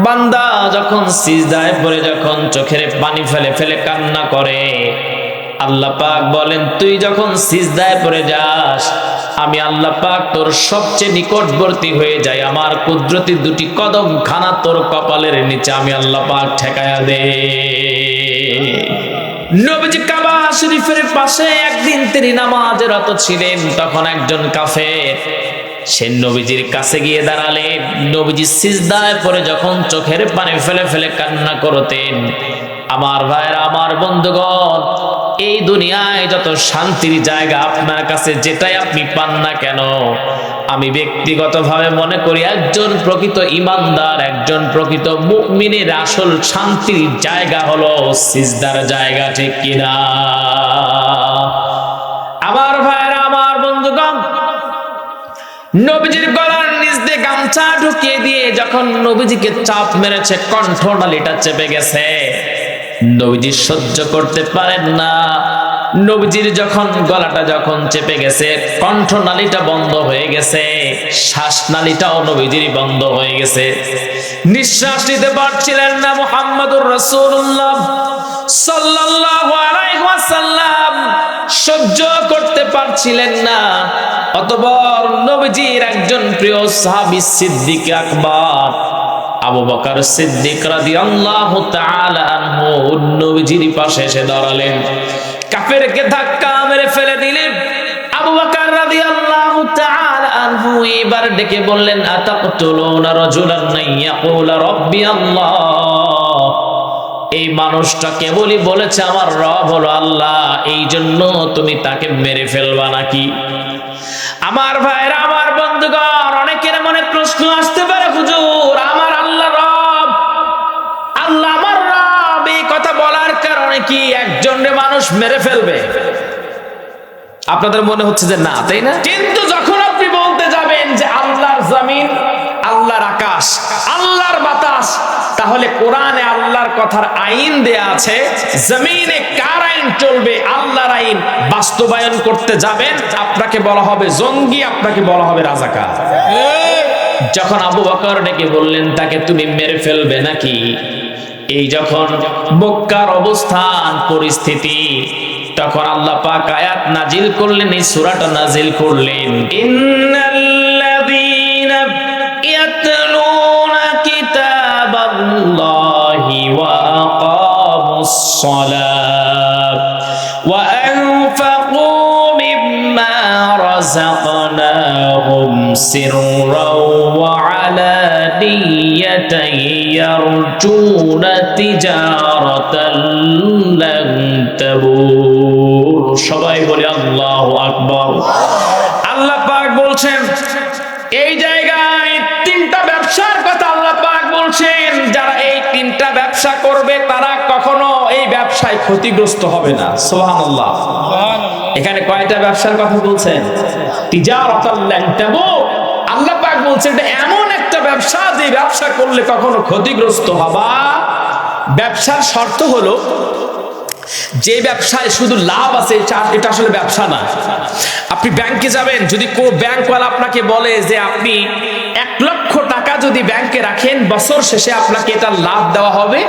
বান্দা যখন সিজদায় পড়ে যখন চোখের পানি ফেলে ফেলে কান্না করে, আল্লাহ পাক বলেন তুই যখন সিজদায় পড়ে যাস আমি আল্লাহ পাক তোর সবচেয়ে নিকটবর্তী হয়ে যাই, আমার কুদরতি দুটি কদম খানা তোর কপালের নিচে আমি আল্লাহ পাক ঠেকায়া দে। নবীজি কাবা শরীফের পাশে একদিন তিনি নামাজে রত ছিলেন, তখন একজন কাফের সে নবীজির কাছে গিয়ে দাঁড়ালেন। নবীজি সিজদায় পড়ে যখন চোখের পানি ফেলে ফেলে কান্না করতেন, আমার ভাইরা আমার বন্ধুগণ, এই দুনিয়ায় যত শান্তির জায়গা আপনার কাছে যেটাই আপনি পান না কেন, আমি ব্যক্তিগতভাবে মনে করি একজন প্রকৃত ঈমানদার, একজন প্রকৃত মুমিনের আসল শান্তির জায়গা হলো সিজদার জায়গা, ঠিক কিনা? আমার ভাইরা আমার বন্ধুগণ, নবীজির গলার নিচ দিয়ে গামছা ঢুকিয়ে দিয়ে যখন নবীজিকে চাপ মেরেছে, কণ্ঠনালীটা চেপে গেছে, নবীজি সহ্য করতে পারেন না। নবীজির যখন গলাটা যখন চেপে গেছে, কণ্ঠনালীটা বন্ধ হয়ে গেছে, শ্বাসনালীটাও নবীজির বন্ধ হয়ে গেছে, নিঃশ্বাস নিতে পারছিলেন না। মুহাম্মাদুর রাসূলুল্লাহ সাল্লাল্লাহু আলাইহি ওয়াসাল্লাম সহ্য করতে পারছিলেন না। অতঃপর নবীজির একজন প্রিয় সাহাবী সিদ্দিক আকবর আবু বকর সিদ্দিক রাদিয়াল্লাহু তাআলা আনহু নবীজির পাশে এসে দাঁড়ালেন, কাফেরকে ধাক্কা মেরে ফেলে দিলেন। আবু বকর রাদিয়াল্লাহু তাআলা আনহু এবার ডেকে বললেন, আতাকতুলুনা রাজুলান ইয়াকুলা রাব্বি আল্লাহ, এই মানুষটা কেবলই বলেছে আমার রব হলো আল্লাহ, এই জন্য তুমি তাকে মেরে ফেলবা নাকি? আমার ভাইরা আমার বন্ধুগণ, অনেকের মনে প্রশ্ন আসতে পারে, হুজুর আমার আল্লাহ রব, আল্লাহ আমার রব, এই কথা বলার কারণে কি একজনের মানুষ মেরে ফেলবে? আপনাদের মনে হচ্ছে যে না, তাই না? কিন্তু যখন আপনি বলতে যাবেন যে আল্লাহর জমিন, আল্লাহর আকাশ, আল্লাহর বাতাস, তাহলে কোরআনে আল্লাহর কথার আইন দেয়া আছে, জমিনে কার আইন চলবে, আল্লাহর আইন বাস্তবায়ন করতে যাবেন, আপনাকে বলা হবে জঙ্গি, আপনাকে বলা হবে রাজাকার। যখন আবু বকর ডেকে বললেন তাকে তুমি মেরে ফেলবে নাকি, এই যখন মক্কার অবস্থান পরিস্থিতি, তখন আল্লাহ পাক আয়াত নাজিল করলেন, এই সূরাটা নাজিল করলেন, ইন্নাল্লাযীনা ইয়াতলুনা কিতাবাল্লাহি ওয়া আকামুস সালাত ওয়া আনফাকু মিম্মা রাযাকনাহুম সিররাও ওয়া আলানিয়াতান ইয়ারজুনা তিজারাতান লান তাবুর। সবাই বলে আল্লাহু আকবার। আল্লাহ পাক বলছেন এই জায়গায় তিনটা ব্যবসার কথা আল্লাহ পাক বলছেন, যারা এই তিনটা ব্যবসা করবে তারা কখনো এই ব্যবসায় ক্ষতিগ্রস্ত হবে না। সুবহানাল্লাহ। এখানে কয়টা ব্যবসার কথা বলছেন? তিজারাতাল লান তাবুর। আল্লাহ পাক বলছেন এটা এমন একটা ব্যবসা যে ব্যবসা করলে কখনো ক্ষতিগ্রস্ত হবা। ব্যবসার শর্ত হলো যে ব্যবসায় শুধু লাভ আছে এটা আসলে ব্যবসা না। আপনি ব্যাংকে যাবেন, যদি কোনো ব্যাংকওয়ালা আপনাকে বলে যে আপনি 1 লক্ষ টাকা যদি ব্যাংকে রাখেন, বছর শেষে আপনাকে এটার লাভ দেওয়া হবে,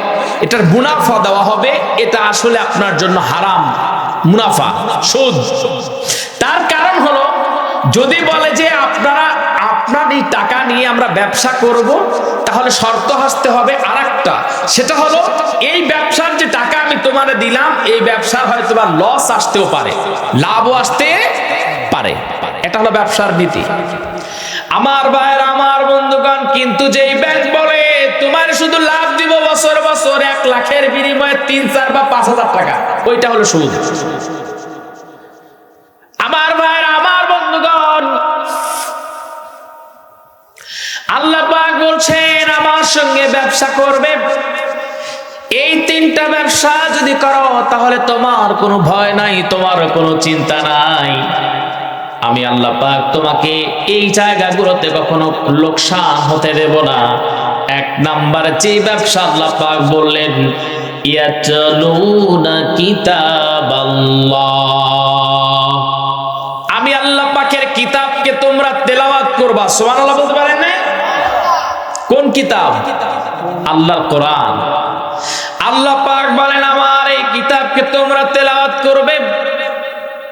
এটার মুনাফা দেওয়া হবে, এটা আসলে আপনার জন্য হারাম মুনাফা, সুদ। তার কারণ হলো যদি বলে যে আপনার এই টাকা নিয়ে আমরা ব্যবসা করব, তাহলে শর্ত আসতে হবে আরেকটা, সেটা হলো এই ব্যবসার যে টাকা আমি তোমারে দিলাম, এই ব্যবসার হয়তো বা লস আসতেও পারে, লাভও আসতে পারে। এটা হলো ব্যবসার নীতি। আমার ভাইয়েরা আমার বন্ধুগণ, কিন্তু যেই ব্যাংক বলে তোমার শুধু লাভ দিব বছর বছর 1 লাখের বিনিময়ে 3, 4 বা 5,000 টাকা, ওইটা হলো সুদ। আমার ভাইয়েরা আমার বন্ধুগণ, আল্লাহ পাক বলছেন আমার সঙ্গে ব্যবসা করবে, এই তিনটা ব্যবসা যদি করো তাহলে তোমার কোনো ভয় নাই, তোমার কোনো চিন্তা নাই। আমি আল্লাহ পাক তোমাকে এই জায়গাগুলোতে কখনো লোকসান হতে দেব না। 1 নাম্বার যে ব্যবসা আল্লাহ পাক বললেন, ইয়াতলুনা কিতাবাল্লাহ, আমি আল্লাহ পাকের কিতাবকে তোমরা তেলাওয়াত করবা। সুবহানাল্লাহ বলতে পারেন না? কোন কিতাব? আল্লাহর কোরআন। আল্লাহ পাক বলেন আমার এই কিতাবকে তোমরা তেলাওয়াত করবে,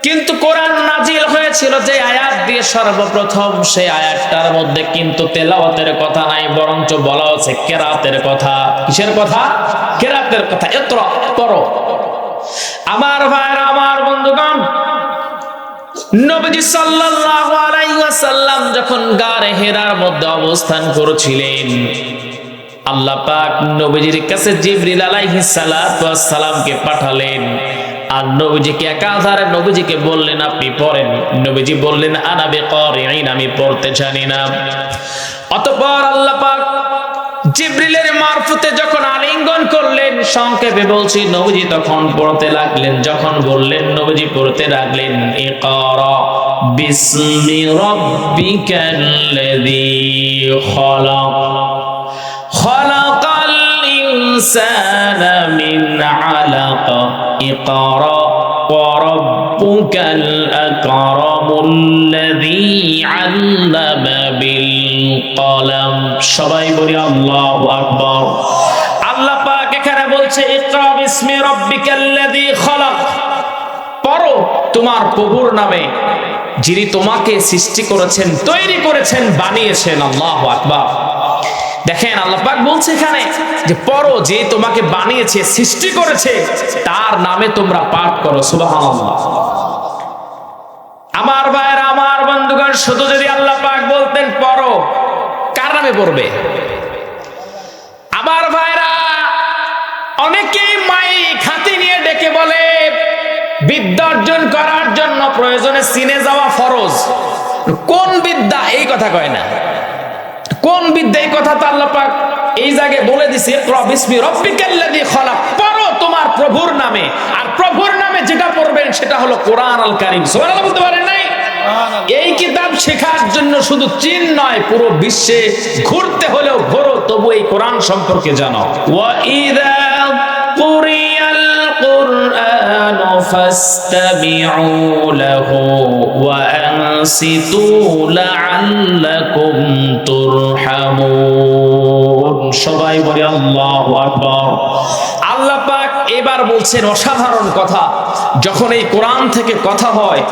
কিন্তু কোরআন নাজিল হয়েছিল যে আয়াত দিয়ে সর্বপ্রথম, সেই আয়াতটার মধ্যে কিন্তু তেলাওয়াতের কথা নাই, বরঞ্চ বলা হচ্ছে কেরাতের কথা। কিসের কথা? কেরাতের কথা। ইকরা, পড়ো। আমার ভাইরা, আমার বন্ধুগণ, নবীজি সাল্লাল্লাহু আলাইহি ওয়াসাল্লাম যখন গারে হেরার মধ্যে অবস্থান করছিলেন, আল্লাহ পাক নবীজির কাছে জিবরিল আলাইহিস সালাতু ওয়াস সালামকে পাঠালেন। আর নবীজিকে একাধারে নবীজিকে বললেন আপনি পড়েন। নবীজি বললেন আনা বিকারিন, আমি পড়তে জানি না। অতঃপর আল্লাহ পাক জিবরিলের মারফতে যখন আলিঙ্গন করলেন, সংক্ষেপে বলছি, নবীজি তখন পড়তে লাগলেন। যখন বললেন নবীজি পড়তে লাগলেন ইকরা বিসমি রাব্বিকাল্লাযী খালাক খালাকাল ইনসানা মিন আলাক ইকরা ওয়া রাব্বুকাল আকরামুল্লাযী আল্লামা বিল কলম। সবাই বলি আল্লাহু আকবার। আল্লাহ পাক এখানে বলছে ইকরা বিসমি রাব্বিকাল্লাযী খালাক, পড়ো তোমার প্রভুর নামে যিনি তোমাকে সৃষ্টি করেছেন, তৈরি করেছেন, বানিয়েছেন। আল্লাহু আকবার। দেখেন আল্লাহ পাক বলছে এখানে যে পড়ো, যে তোমাকে বানিয়েছে, সৃষ্টি করেছে, তার নামে তোমরা পাঠ করো। সুবহানাল্লাহ। আমার ভাইরা, আমার বন্ধুগণ, শুধু যদি আল্লাহ পাক বলতেন পড়ো, কার নামে পড়বে? আমার ভাইরা, অনেকেই মাইক হাতে নিয়ে ডেকে বলে বিদ্যা অর্জন করার জন্য প্রয়োজনে সিনে যাওয়া ফরজ। কোন বিদ্যা? এই কথা কয় না। কোন বিদ্যা? এই কথা তো আল্লাহ পাক এই জায়গায় বলে দিছে ইকরা বিসমি রাব্বিকাল্লাযী খালাক, পড়ো তোমার প্রভুর নামে। আর প্রভুর নামে যেটা পড়বেন সেটা হলো কোরআন আল কারীম। সুবহানাল্লাহ বলতে পারেন নাই? এই কিতাব শেখার জন্য শুধু চীন নয়, পুরো বিশ্বে ঘুরতে হলেও ঘোরো, তবু এই কোরআন সম্পর্কে জানো। ওয়া ইযা কুরিয়াল কুরআনু ফাসতামিউ লাহু ওয়া আনসিতু লাআল্লাকুম তুরহামুন। সবাই বলি আল্লাহু আকবার। আল্লাহ পাক এবার বলছেন অসাধারণ কথা। যখন এই কোরআন থেকে কথা হয়,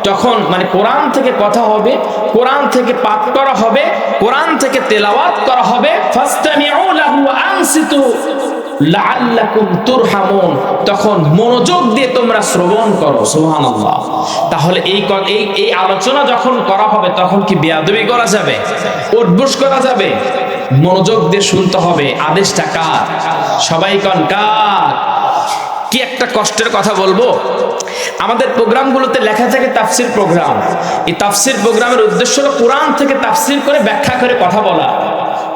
তখন মানে কোরআন থেকে কথা হবে, কোরআন থেকে পাঠ করা হবে, কোরআন থেকে তেলাওয়াত করা হবে। ফাসতামিউ লাহু ওয়া আনসিতু লাআল্লাকুম তুরহামুন, তখন মনোযোগ দিয়ে তোমরা শ্রবণ করো। সুবহানাল্লাহ। তাহলে এই আলোচনা যখন করা হবে, তখন কি বেয়াদবি করা যাবে? উঠবোস করা যাবে? মনোযোগ দিয়ে শুনতে হবে। আদেশটা কার? সবাই কোন কার? কি একটা কষ্টের কথা বলবো, আমাদের প্রোগ্রামগুলোতে লেখা থাকে তাফসির প্রোগ্রাম। এই তাফসির প্রোগ্রামের উদ্দেশ্য হলো কোরআন থেকে তাফসির করে ব্যাখ্যা করে কথা বলা।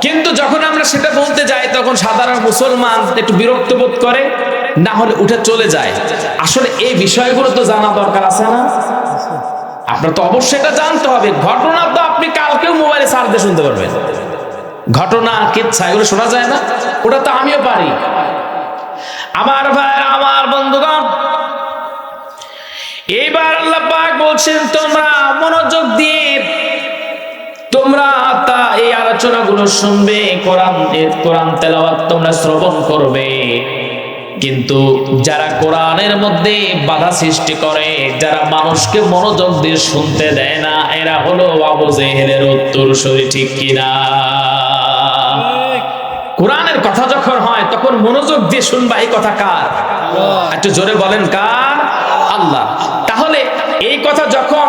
কিন্তু যখন আমরা সেটা বলতে যাই, তখন সাধারণ মুসলমান একটু বিরক্ত বোধ করে, না হলে উঠে চলে যায়। আসলে এই বিষয়গুলো তো জানা দরকার আছে না? আপনার তো অবশ্যই এটা জানতে হবে। ঘটনা তো আপনি কালকেও মোবাইলে সার্চ দিয়ে শুনতে পারবেন। ঘটনা, কিচ্ছা, এগুলো শোনা যায় না? ওটা তো আমিও পারি। আমার ভাই, আমার বন্ধুগণ, এইবার আল্লাহ পাক বলছেন তোমরা মনোযোগ দিয়ে তোমরা এই আলোচনাগুলো শুনবে, কোরআন তেলাওয়াত তোমরা শ্রবণ করবে। কিন্তু যারা কোরআনের মধ্যে বাধা সৃষ্টি করে, যারা মানুষকে মনোযোগ দিয়ে শুনতে দেয় না, এরা হলো আবু জেহেলের উত্তরসূরি। ঠিক কিনা? কোরআনের কথা যখন হয় তখন মনোযোগ দিয়ে শুনবা। এই কথা কার? একটু জোরে বলেন কার? আল্লাহ। তাহলে এই কথা যখন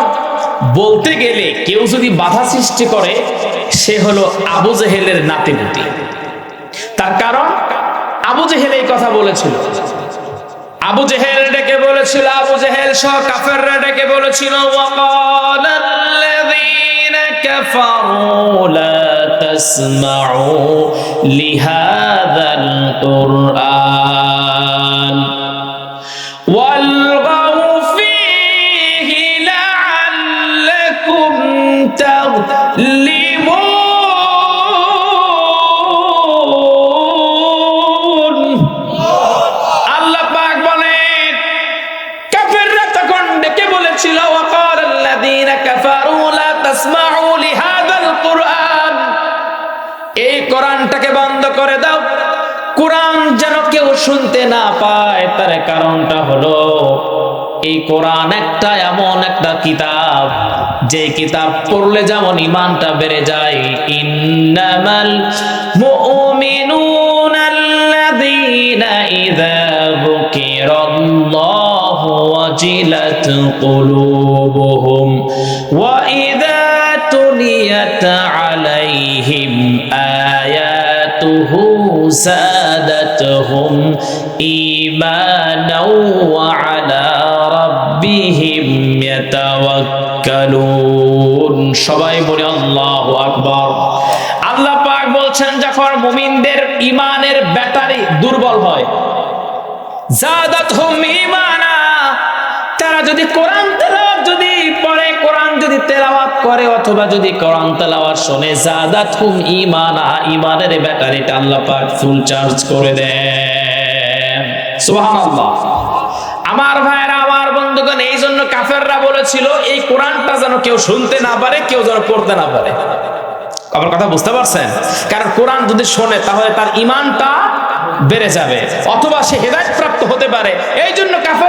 বলতে গেলে কেউ যদি বাধা সৃষ্টি করে, সে হলো আবু জেহেলের নাতিপুতি। তার কারণ আবু জেহেল এই কথা বলেছিল। আবু জেহেল ডেকে বলেছিল, আবু জেহেল সহ কাফেররা ডেকে বলেছিল ওয়াকালাল্লাযীনা কাফারু লা তাসমাউ লিহাযাল কুরআন ওয়ালগাউ ফীহি লাআল্লাকুম তাগলিবুন। আল্লাহ পাক বলেন কাফেররা তখন ডেকে বলেছিল ওয়াকালাল্লাযীনা কাফারু লা তাসমাউ লিহাযাল কুরআন, এই কোরআনটাকে বন্ধ করে দাও, যেন কেউ শুনতে না পায়, তার কারণটা হলো এই কোরআন একটা এমন একটা কিতাব, যে কিতাব পড়লে যেমন ঈমানটা বেড়ে যায়। ইন্নামাল মুমিনুনা আল্লাযীনা ইযা যুকিরাল্লাহু ওয়াজিলাত কুলুবুহুম ওয়া ইযা তুলিয়াত আলাইহিম আয়াতুহু زادتهم إيمانا وعلى ربهم يتوكلون সবাই বলে আল্লাহু আকবার। আল্লাহ পাক বলছেন যখন মুমিনদের ঈমানের ব্যাটারি দুর্বল হয়, জাদাতহুম ঈমানা, তারা যদি কোরআন তেলাওয়াত যদি পড়ে, কোরআন যদি তেলাওয়াত করে অথবা যদি কোরআন তেলাওয়াত শুনে, জাদাতহুম ঈমানা, ঈমানের ব্যাটারিটা আল্লাহ পাক ফুল চার্জ করে দেন। সুবহানাল্লাহ। আমার ভাইরা, আমার বন্ধুগণ, এই জন্য কাফেররা বলেছিল এই কোরআনটা যেন কেউ শুনতে না পারে, কেউ যেন পড়তে না পারে। আমার কথা বুঝতে পারছেন? কারণ কোরআন যদি শোনে তাহলে তার ঈমানটা বেড়ে যাবে, অথবা সে হেদায়েত প্রাপ্ত হতে পারে। এই জন্য কাফের